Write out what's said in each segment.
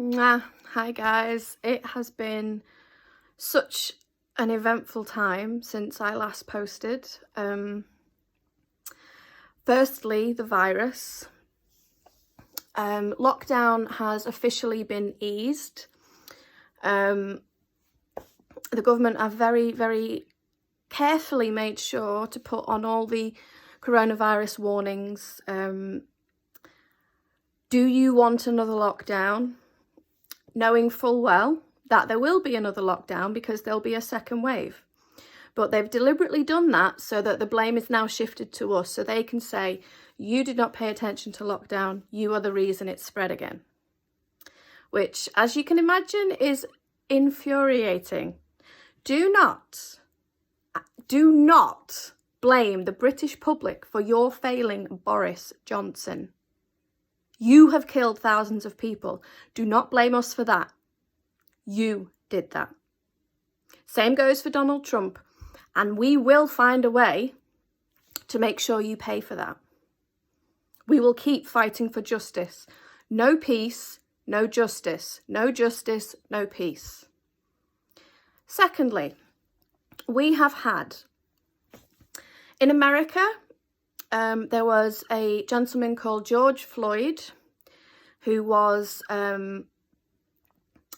Hi guys, it has been such an eventful time since I last posted. Firstly, the virus. Lockdown has officially been eased. The government have very carefully made sure to put on all the coronavirus warnings. Do you want another lockdown? Knowing full well that there will be another lockdown because there'll be a second wave. But they've deliberately done that so that the blame is now shifted to us, so they can say, you did not pay attention to lockdown, you are the reason it spread again. Which, as you can imagine, is infuriating. Do not blame the British public for your failing Boris Johnson. You have killed thousands of people. Do not blame us for that. You did that. Same goes for Donald Trump. And we will find a way to make sure you pay for that. We will keep fighting for justice. No peace, no justice. No justice, no peace. Secondly, we have had, in America, there was a gentleman called George Floyd who was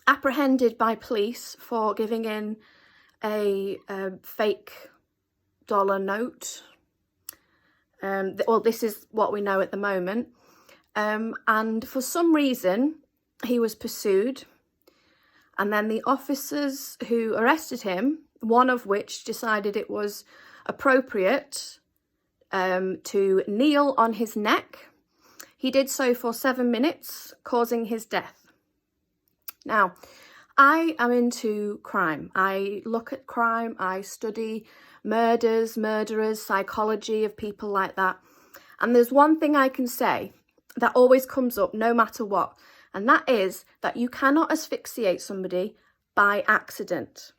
apprehended by police for giving in a fake dollar note. Well, this is what we know at the moment. And for some reason, he was pursued. And then the officers who arrested him, one of which decided it was appropriate to kneel on his neck. He did so for 7 minutes, causing his death. Now, I am into crime. I look at crime, I study murders, murderers, psychology of people like that. And there's one thing I can say that always comes up no matter what, and that is that you cannot asphyxiate somebody by accident.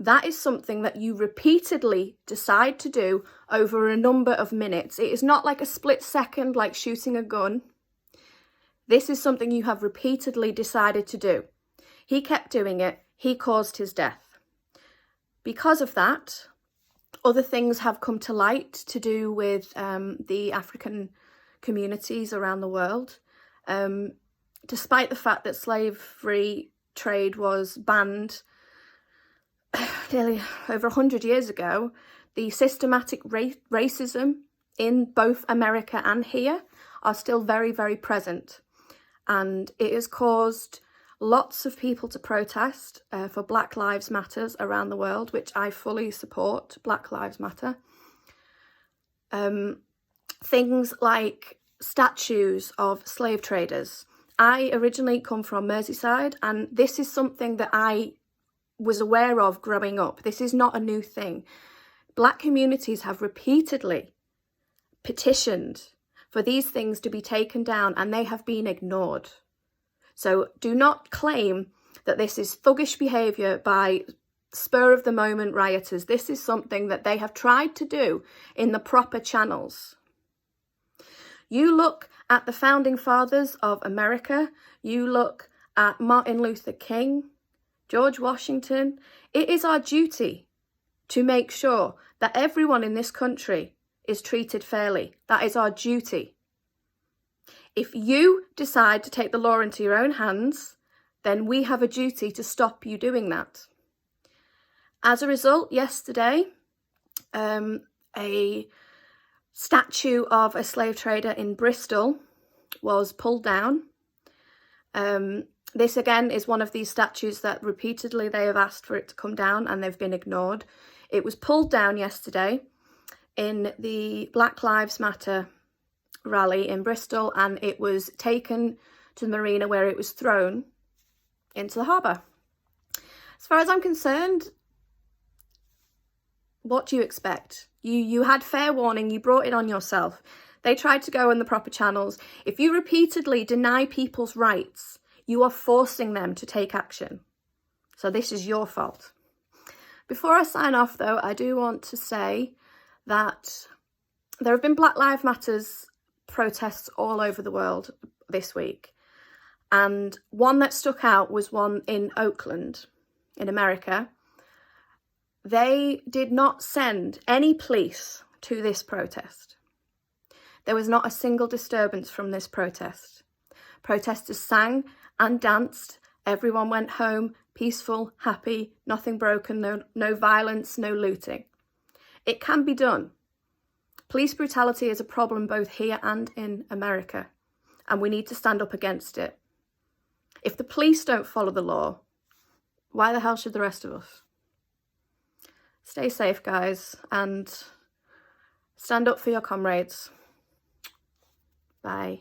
That is something that you repeatedly decide to do over a number of minutes. It is not like a split second, like shooting a gun. This is something you have repeatedly decided to do. He kept doing it. He caused his death. Because of that, other things have come to light to do with the African communities around the world. Despite the fact that slave-free trade was banned nearly over 100 years ago, the systematic racism in both America and here are still very present. And it has caused lots of people to protest for Black Lives Matters around the world, which I fully support. Black Lives Matter. Things like statues of slave traders. I originally come from Merseyside, and this is something that I was aware of growing up. This is not a new thing. Black communities have repeatedly petitioned for these things to be taken down, and they have been ignored. So do not claim that this is thuggish behaviour by spur of the moment rioters. This is something that they have tried to do in the proper channels. You look at the founding fathers of America, you look at Martin Luther King, George Washington. It is our duty to make sure that everyone in this country is treated fairly. That is our duty. If you decide to take the law into your own hands, then we have a duty to stop you doing that. As a result, yesterday, a statue of a slave trader in Bristol was pulled down. This again is one of these statues that repeatedly they have asked for it to come down and they've been ignored. It was pulled down yesterday in the Black Lives Matter rally in Bristol, and it was taken to the marina where it was thrown into the harbour. As far as I'm concerned, what do you expect? You had fair warning, you brought it on yourself. They tried to go in the proper channels. If you repeatedly deny people's rights, you are forcing them to take action. So this is your fault. Before I sign off though, I do want to say that there have been Black Lives Matters protests all over the world this week. And one that stuck out was one in Oakland, in America. They did not send any police to this protest. There was not a single disturbance from this protest. Protesters sang and danced. Everyone went home peaceful, happy, nothing broken, no violence, no looting. It can be done. Police brutality is a problem both here and in America, and we need to stand up against it. If the police don't follow the law, why the hell should the rest of us? Stay safe, guys, and stand up for your comrades. Bye.